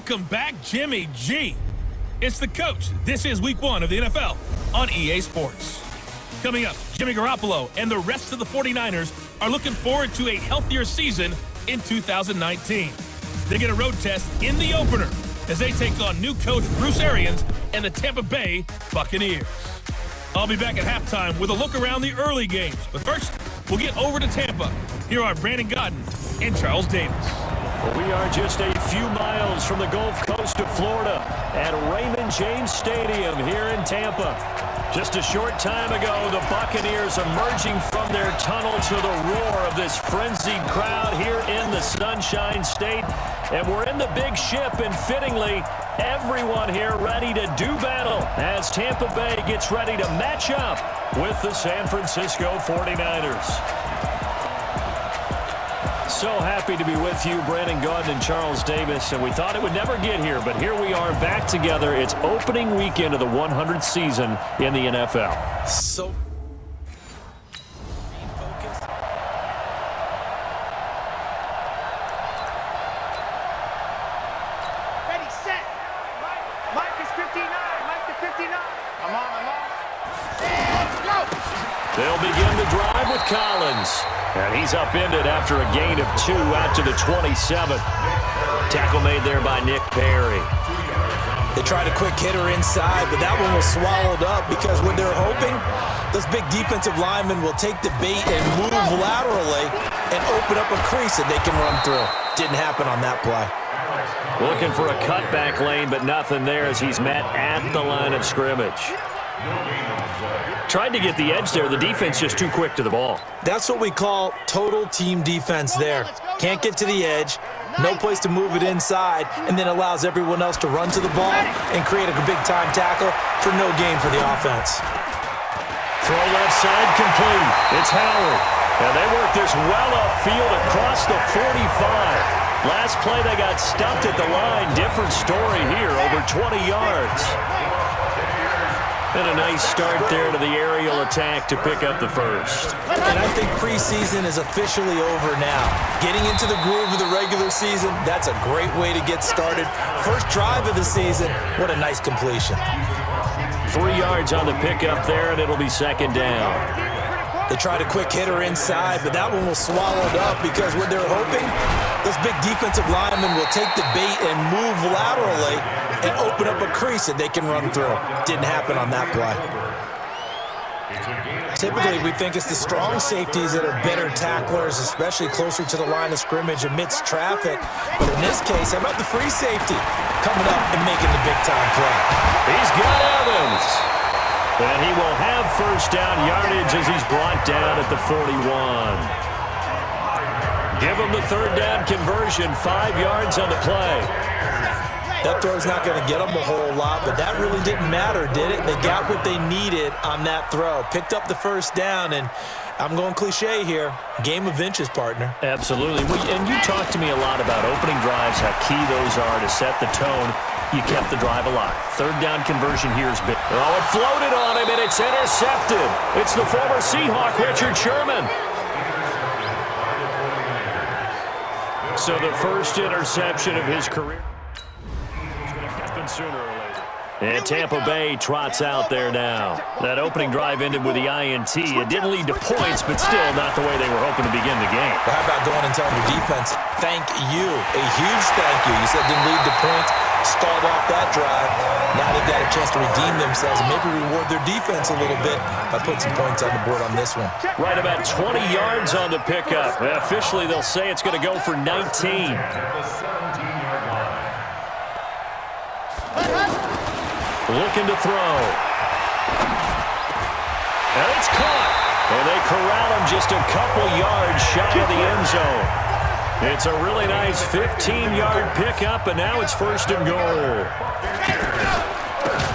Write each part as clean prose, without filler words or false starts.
Welcome back, Jimmy G. It's the coach. This is week 1 of the NFL on EA Sports. Coming up, Jimmy Garoppolo and the rest of the 49ers are looking forward to a healthier season in 2019. They get a road test in the opener as they take on new coach Bruce Arians and the Tampa Bay Buccaneers. I'll be back at halftime with a look around the early games. But first, we'll get over to Tampa. Here are Brandon Godden and Charles Davis. We are just a few miles from the Gulf Coast of Florida at Raymond James Stadium here in Tampa. Just a short time ago, the Buccaneers emerging from their tunnel to the roar of this frenzied crowd here in the Sunshine State. And we're in the big ship, and fittingly, everyone here ready to do battle as Tampa Bay gets ready to match up with the San Francisco 49ers. So happy to be with you, Brandon Godden and Charles Davis, and we thought it would never get here, but here we are back together. It's opening weekend of the 100th season in the NFL. So ready, set. Mike is 59. Mike to 59. I'm on. Set, go. They'll begin the drive with Collins. And he's upended after a gain of 2 out to the 27. Tackle made there by Nick Perry. they tried a quick hitter inside, but that one was swallowed up because what they're hoping, those big defensive linemen will take the bait and move laterally and open up a crease that they can run through. Didn't happen on that play. Looking for a cutback lane, but nothing there as he's met at the line of scrimmage. Tried to get the edge there. The defense just too quick to the ball. That's what we call total team defense there. Can't get to the edge, no place to move it inside, and then allows everyone else to run to the ball and create a big-time tackle for no gain for the offense. Throw left side complete. It's Howard. And they work this well upfield across the 45. Last play, they got stuffed at the line. Different story here, over 20 yards. And a nice start there to the aerial attack to pick up the first. And I think preseason is officially over now. Getting into the groove of the regular season, that's a great way to get started. First drive of the season, what a nice completion. 3 yards on the pickup there, and it'll be second down. They tried a quick hitter inside, but that one was swallowed up because what they're hoping, those big defensive linemen will take the bait and move laterally and open up a crease that they can run through. Didn't happen on that play. Typically, we think it's the strong safeties that are better tacklers, especially closer to the line of scrimmage amidst traffic. But in this case, how about the free safety coming up and making the big-time play? He's got Evans. And he will have first down yardage as he's brought down at the 41. Give him the third down conversion, 5 yards on the play. That throw's not going to get them a whole lot, but that really didn't matter, did it? They got what they needed on that throw. Picked up the first down, and I'm going cliche here. Game of inches, partner. Absolutely. And you talked to me a lot about opening drives, how key those are to set the tone. You kept the drive alive. Third down conversion here is big. Oh, it floated on him, and it's intercepted. It's the former Seahawk, Richard Sherman. So the first interception of his career. Sooner or later. And Tampa Bay trots out there now. That opening drive ended with the INT. It didn't lead to points, but still not the way they were hoping to begin the game. Well, how about going and telling your defense, thank you, a huge thank you. You said didn't lead to points, stalled off that drive. Now they've got a chance to redeem themselves and maybe reward their defense a little bit by putting some points on the board on this one. Right about 20 yards on the pickup. Officially, they'll say it's going to go for 19. Looking to throw. And it's caught. And they corral him just a couple yards shy of the end zone. It's a really nice 15-yard pickup, and now it's first and goal.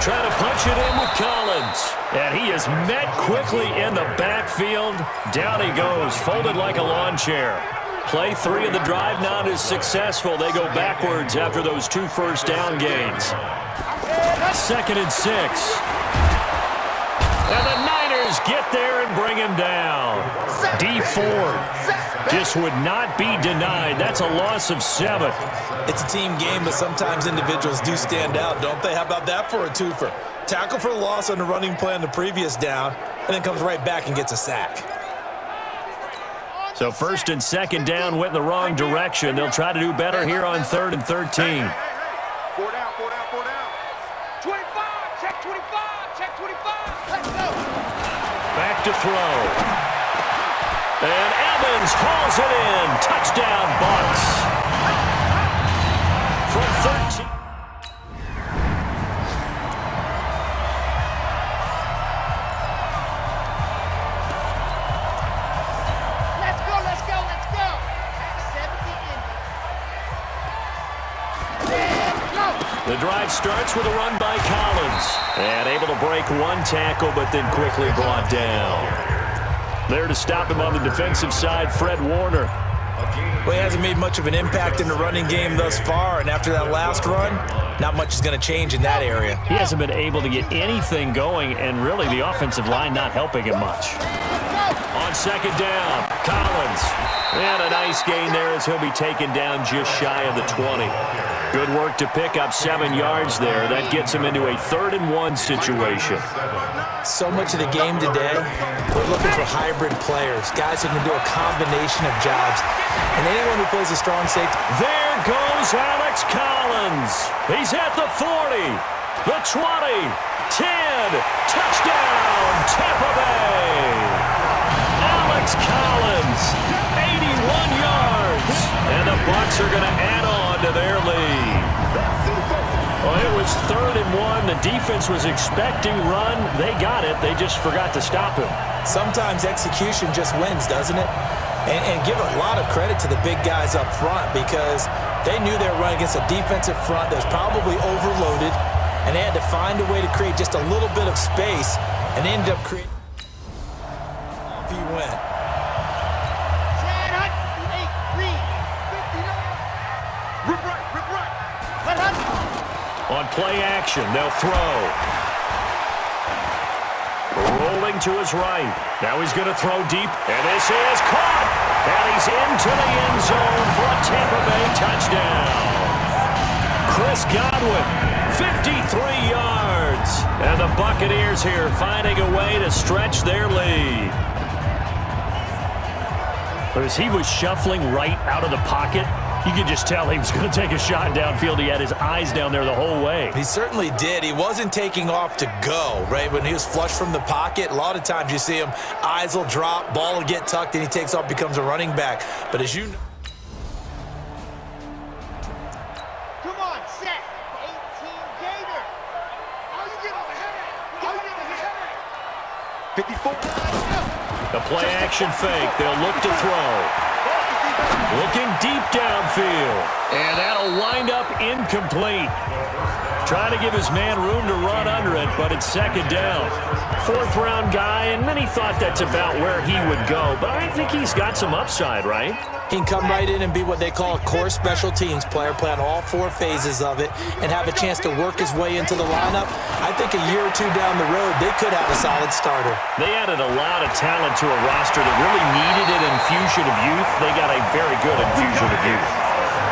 Trying to punch it in with Collins. And he is met quickly in the backfield. Down he goes, folded like a lawn chair. Play 3 of the drive not as successful. They go backwards after those 2 first down gains. Second and 6. And the Niners get there and bring him down. D Ford just would not be denied. That's a loss of 7. It's a team game, but sometimes individuals do stand out, don't they? How about that for a twofer? Tackle for the loss on the running play on the previous down, and then comes right back and gets a sack. So first and second down went in the wrong direction. They'll try to do better here on 3rd and 13. 4 down, 4 down, 4 down. 25, check 25, check 25. Let's go. Back to throw. And Evans hauls it in. Touchdown, Bucs. From 13. Let's go, let's go, let's go. 70 in. The drive starts with a run by Collins. And able to break one tackle, but then quickly brought down. There to stop him on the defensive side, Fred Warner. Well, he hasn't made much of an impact in the running game thus far, and after that last run, not much is going to change in that area. He hasn't been able to get anything going, and really the offensive line not helping him much. On second down, Collins. And a nice gain there as he'll be taken down just shy of the 20. Good work to pick up 7 yards there. That gets him into a 3rd and 1 situation. So much of the game today, we're looking for hybrid players, guys who can do a combination of jobs. And anyone who plays a strong safety. There goes Alex Collins. He's at the 40, the 20, 10. Touchdown, Tampa Bay. Alex Collins, 81 yards. And the Bucs are going to add on to their lead. Well, it was 3rd and 1. The defense was expecting run. They got it. They just forgot to stop him. Sometimes execution just wins, doesn't it? And give a lot of credit to the big guys up front because they knew they were running against a defensive front that was probably overloaded, and they had to find a way to create just a little bit of space, and they ended up creating. He went. On play action, they'll throw. Rolling to his right. Now he's going to throw deep, and this is caught. And he's into the end zone for a Tampa Bay touchdown. Chris Godwin, 53 yards. And the Buccaneers here finding a way to stretch their lead. But as he was shuffling right out of the pocket, you could just tell he was going to take a shot downfield. He had his eyes down there the whole way. He certainly did. He wasn't taking off to go, right? When he was flush from the pocket, a lot of times you see him, eyes will drop, ball will get tucked, and he takes off, becomes a running back. But as you know, Come on, set. 18 Gator. Oh, you get over here. Oh, you get over here. 54. The play action fake. They'll look to throw. Looking deep downfield. And that'll wind up incomplete. Trying to give his man room to run under it, but it's second down. 4th-round guy, and many thought that's about where he would go. But I think he's got some upside, right? he can come right in and be what they call a core special teams player, play on all 4 phases of it, and have a chance to work his way into the lineup. I think a year or 2 down the road, they could have a solid starter. They added a lot of talent to a roster that really needed an infusion of youth. They got a very good infusion of youth.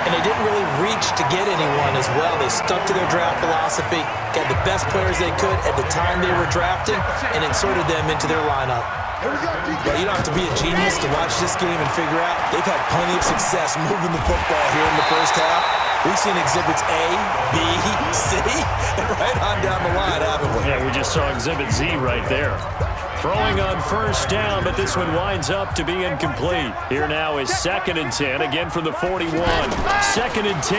And they didn't really reach to get anyone as well. They stuck to their draft philosophy, got the best players they could at the time they were drafting, and inserted them into their lineup. But you don't have to be a genius to watch this game and figure out they've had plenty of success moving the football here in the first half. We've seen exhibits A, B, C, and right on down the line, haven't we? Yeah, we just saw exhibit Z right there. Throwing on first down, but this one winds up to be incomplete. Here now is 2nd and 10, again from the 41. 2nd and 10.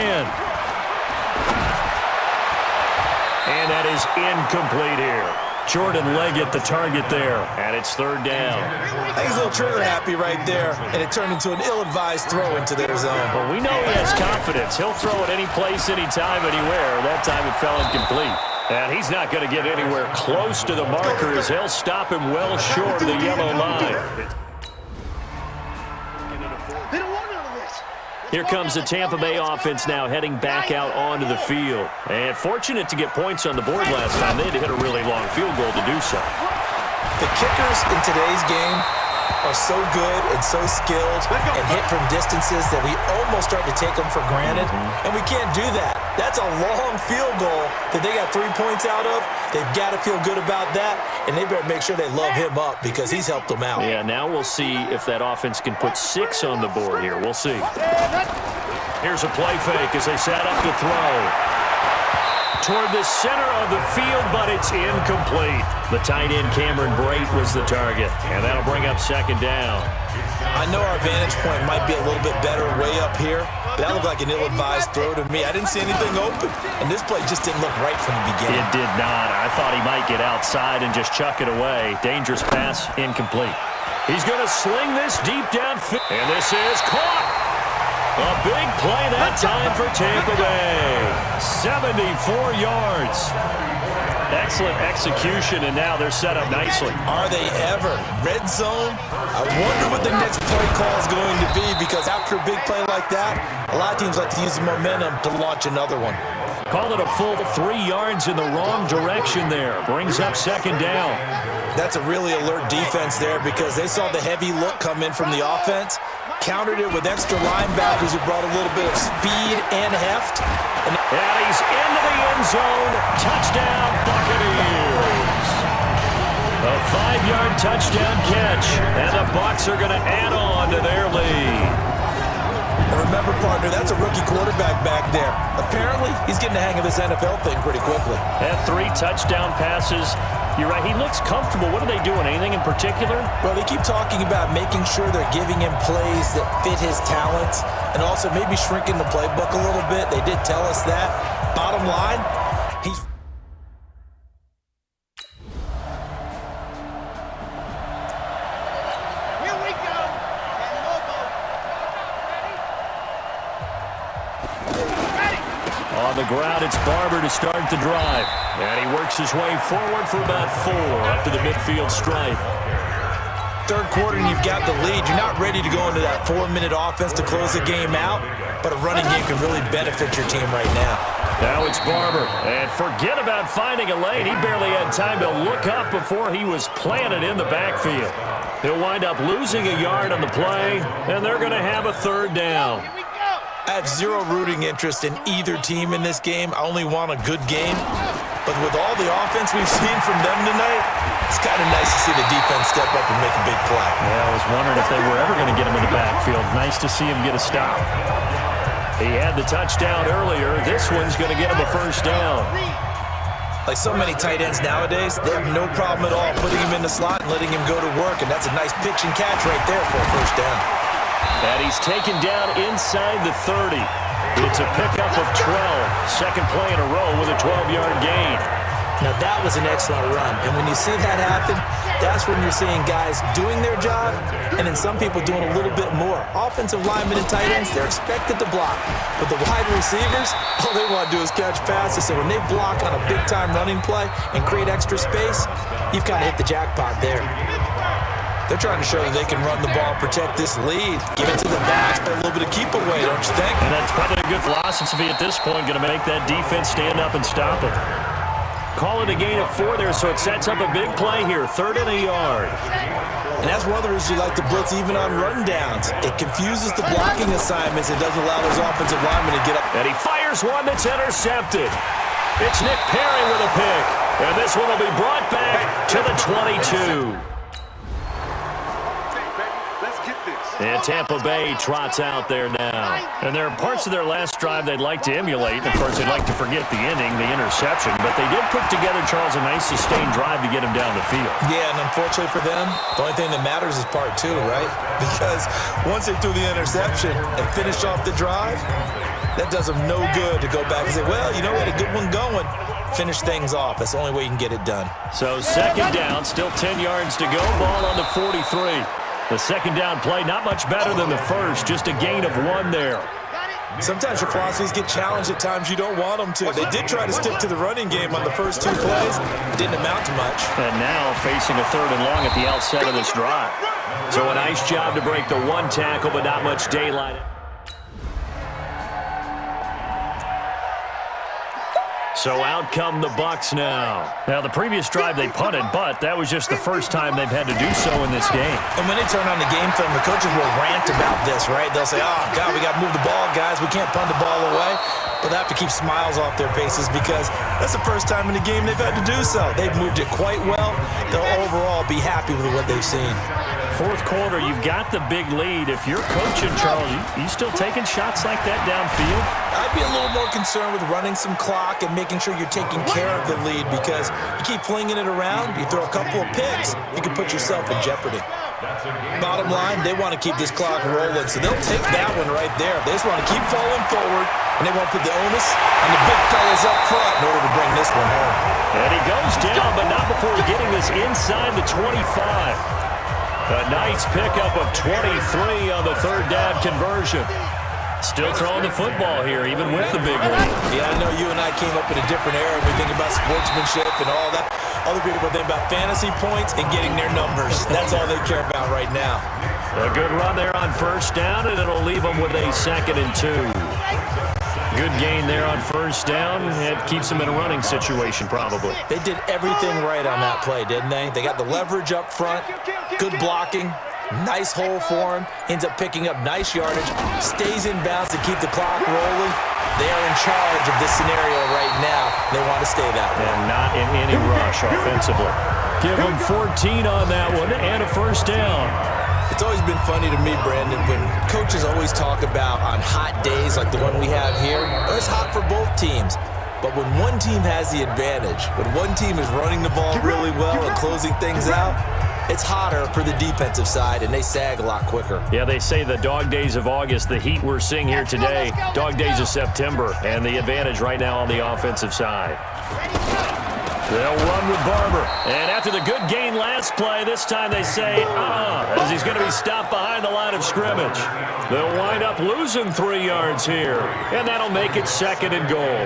And that is incomplete here. Jordan Leggett, the target there, and it's 3rd down. I think he's a little trigger happy right there, and it turned into an ill-advised throw into their zone. But we know he has confidence. He'll throw it any place, anytime, anywhere. That time it fell incomplete. And he's not going to get anywhere close to the markers. He'll stop him well short of the yellow line. Here comes the Tampa Bay offense now heading back out onto the field. And fortunate to get points on the board last time. They had to hit a really long field goal to do so. The kickers in today's game are so good and so skilled and hit from distances that we almost start to take them for granted, and we can't do that. That's a long field goal that they got 3 points out of. They've got to feel good about that, and they better make sure they love him up because he's helped them out. Yeah, now we'll see if that offense can put 6 on the board here. We'll see. Here's a play fake as they set up to throw. Toward the center of the field, but it's incomplete. The tight end, Cameron Brate, was the target, and that'll bring up second down. I know our vantage point might be a little bit better way up here, but that looked like an ill-advised throw to me. I didn't see anything open, and this play just didn't look right from the beginning. It did not. I thought he might get outside and just chuck it away. Dangerous pass, incomplete. He's going to sling this deep downfield, and this is caught. A big play that time for Tampa Bay. 74 yards. Excellent execution, and now they're set up nicely. Are they ever? Red zone? I wonder what the next play call is going to be, because after a big play like that, a lot of teams like to use the momentum to launch another one. Call it a full 3 yards in the wrong direction there. Brings up second down. That's a really alert defense there because they saw the heavy look come in from the offense, countered it with extra linebackers who brought a little bit of speed and heft. And he's into the end zone. Touchdown, Buccaneers. A 5-yard touchdown catch, and the Bucs are going to add on to their lead. And remember, partner, that's a rookie quarterback back there. Apparently, he's getting the hang of this NFL thing pretty quickly. Had 3 touchdown passes. You're right, he looks comfortable. What are they doing? Anything in particular? Well, they keep talking about making sure they're giving him plays that fit his talents and also maybe shrinking the playbook a little bit. They did tell us that. Bottom line, he's... Here we go. And Lobo. Ready. On the ground, it's Barber to start the drive. And he works his way forward for about 4 up to the midfield stripe. Third quarter and you've got the lead. You're not ready to go into that 4-minute offense to close the game out, but a running game can really benefit your team right now. Now it's Barber. And forget about finding a lane. He barely had time to look up before he was planted in the backfield. He'll wind up losing a yard on the play, and they're going to have a third down. Here we go. I have zero rooting interest in either team in this game. I only want a good game. But with all the offense we've seen from them tonight, it's kind of nice to see the defense step up and make a big play. Yeah, I was wondering if they were ever going to get him in the backfield. Nice to see him get a stop. He had the touchdown earlier. This one's going to get him a first down. Like so many tight ends nowadays, they have no problem at all putting him in the slot and letting him go to work, and that's a nice pitch and catch right there for a first down. And he's taken down inside the 30. It's a pickup of 12. Second play in a row with a 12-yard gain. Now that was an excellent run, and when you see that happen, that's when you're seeing guys doing their job, and then some people doing a little bit more. Offensive linemen and tight ends, they're expected to block. But the wide receivers, all they want to do is catch passes. So when they block on a big-time running play and create extra space, you've kind of hit the jackpot there. They're trying to show that they can run the ball, protect this lead, give it to the backs, but a little bit of keep away, don't you think? And that's probably a good philosophy at this point, going to make that defense stand up and stop it. Call it a gain of 4 there, so it sets up a big play here, 3rd and a yard. And that's one of the reasons you like to blitz even on rundowns. It confuses the blocking assignments. It doesn't allow those offensive linemen to get up. And he fires one that's intercepted. It's Nick Perry with a pick. And this one will be brought back to the 22. And Tampa Bay trots out there now. And there are parts of their last drive they'd like to emulate. Of course, they'd like to forget the ending, the interception. But they did put together, Charles, a nice sustained drive to get him down the field. Yeah, and unfortunately for them, the only thing that matters is part 2, right? Because once they threw the interception and finished off the drive, that does them no good to go back and say, well, you know, we had a good one going. Finish things off. That's the only way you can get it done. So second down, still 10 yards to go. Ball on the 43. The second down play, not much better than the first, just a gain of 1 there. Sometimes your philosophies get challenged at times you don't want them to. They did try to stick to the running game on the first 2 plays. Didn't amount to much. And now facing a 3rd and long at the outset of this drive. So a nice job to break the 1 tackle, but not much daylight. So out come the Bucs now. Now, the previous drive they punted, but that was just the first time they've had to do so in this game. And when they turn on the game film, the coaches will rant about this, right? They'll say, oh, God, we got to move the ball, guys. We can't punt the ball away. But they have to keep smiles off their faces because that's the first time in the game they've had to do so. They've moved it quite well. They'll overall be happy with what they've seen. Fourth quarter, you've got the big lead. If you're coaching, Charles, you still taking shots like that downfield? I'd be a little more concerned with running some clock and making sure you're taking care of the lead because you keep flinging it around, you throw a couple of picks, you can put yourself in jeopardy. Bottom line, they want to keep this clock rolling, so they'll take that one right there. They just want to keep falling forward, and they won't put the onus on the big fellas up front in order to bring this one home. And he goes down, but not before getting this inside the 25. A nice pickup of 23 on the third down conversion. Still throwing the football here, even with the big lead. Yeah, I know you and I came up in a different era. We think about sportsmanship and all that. Other people think about fantasy points and getting their numbers. That's all they care about right now. A good run there on first down, and it'll leave them with a 2nd and 2. Good gain there on first down. It keeps them in a running situation, probably. They did everything right on that play, didn't they? They got the leverage up front, good blocking, nice hole for him, ends up picking up nice yardage, stays in bounds to keep the clock rolling. They are in charge of this scenario right now. They want to stay that way. And not in any rush offensively. Give them 14 on that one and a first down. It's always been funny to me, Brandon, when coaches always talk about on hot days like the one we have here, it's hot for both teams. But when one team has the advantage, when one team is running the ball really well and closing things out, it's hotter for the defensive side, and they sag a lot quicker. Yeah, they say the dog days of August, the heat we're seeing here today, dog days of September, and the advantage right now on the offensive side. They'll run with Barber. And after the good gain last play, this time they say, as he's going to be stopped behind the line of scrimmage. They'll wind up losing 3 yards here, and that'll make it 2nd and goal.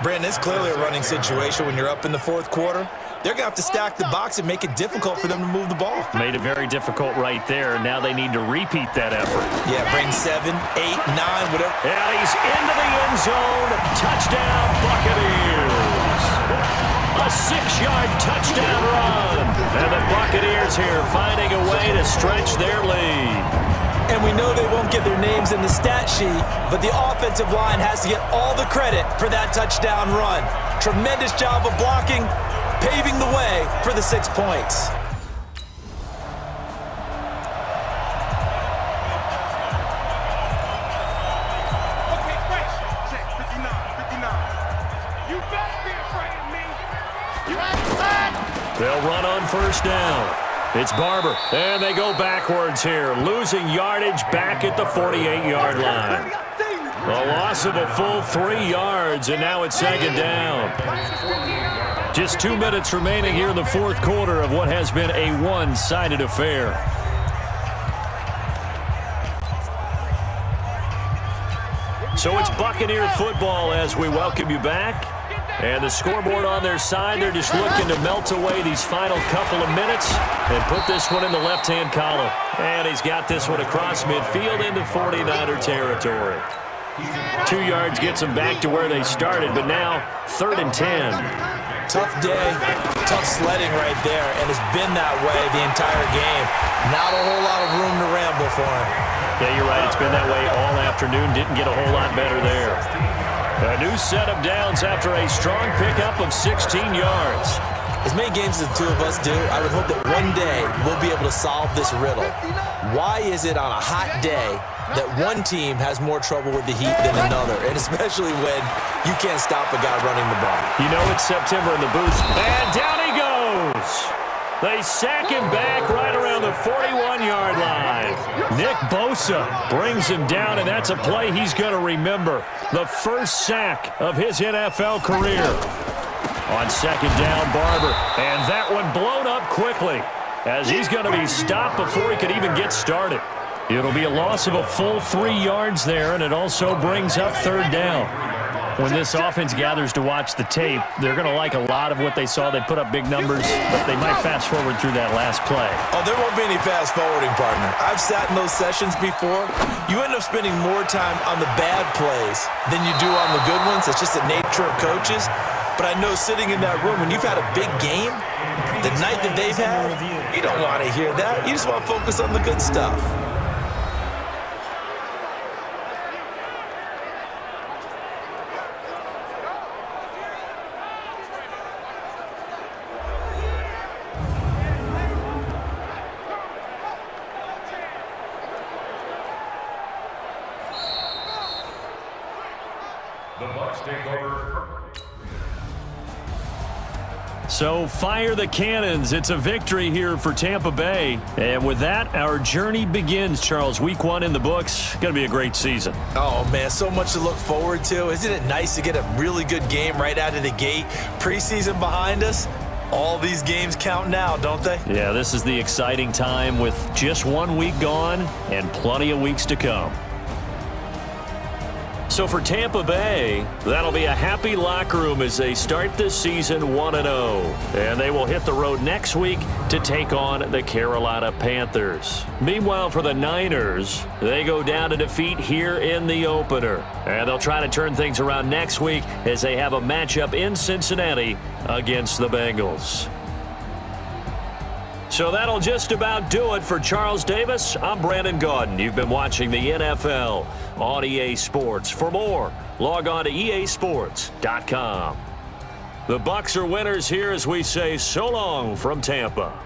Brandon, it's clearly a running situation when you're up in the fourth quarter. They're going to have to stack the box and make it difficult for them to move the ball. Made it very difficult right there. Now they need to repeat that effort. Yeah, bring 7, 8, 9, whatever. And he's into the end zone. Touchdown, Buccaneers. A 6-yard touchdown run. And the Buccaneers here finding a way to stretch their lead. And we know they won't get their names in the stat sheet, but the offensive line has to get all the credit for that touchdown run. Tremendous job of blocking, paving the way for the 6 points. They'll run on first down. It's Barber, and they go backwards here, losing yardage back at the 48-yard line. A loss of a full 3 yards, and now it's 2nd down. Just 2 minutes remaining here in the fourth quarter of what has been a one-sided affair. So it's Buccaneer football as we welcome you back. And the scoreboard on their side, they're just looking to melt away these final couple of minutes and put this one in the left-hand column. And he's got this one across midfield into 49er territory. 2 yards gets them back to where they started, but now 3rd and 10. Tough day, tough sledding right there, and it's been that way the entire game. Not a whole lot of room to ramble for him. Yeah, you're right. It's been that way all afternoon. Didn't get a whole lot better there. A new set of downs after a strong pickup of 16 yards. As many games as the two of us do, I would hope that one day we'll be able to solve this riddle. Why is it on a hot day that one team has more trouble with the heat than another, and especially when you can't stop a guy running the ball? You know it's September in the booth, and down he goes. They sack him back right around the 41-yard line. Nick Bosa brings him down, and that's a play he's going to remember. The first sack of his NFL career. On 2nd down, Barber, and that one blown up quickly as he's going to be stopped before he could even get started. It'll be a loss of a full 3 yards there, and it also brings up 3rd down. When this offense gathers to watch the tape, they're going to like a lot of what they saw. They put up big numbers, but they might fast forward through that last play. Oh, there won't be any fast forwarding, partner. I've sat in those sessions before. You end up spending more time on the bad plays than you do on the good ones. It's just the nature of coaches. But I know sitting in that room, when you've had a big game, the night that they've had, you don't want to hear that. You just want to focus on the good stuff. The Bucs take over. So fire the cannons. It's a victory here for Tampa Bay. And with that, our journey begins, Charles. Week 1 in the books. Going to be a great season. Oh, man, so much to look forward to. Isn't it nice to get a really good game right out of the gate? Preseason behind us. All these games count now, don't they? Yeah, this is the exciting time with just 1 week gone and plenty of weeks to come. So for Tampa Bay, that'll be a happy locker room as they start this season 1-0. And they will hit the road next week to take on the Carolina Panthers. Meanwhile, for the Niners, they go down to defeat here in the opener. And they'll try to turn things around next week as they have a matchup in Cincinnati against the Bengals. So that'll just about do it for Charles Davis. I'm Brandon Gaudin. You've been watching the NFL on EA Sports. For more, log on to easports.com. The Bucs are winners here as we say so long from Tampa.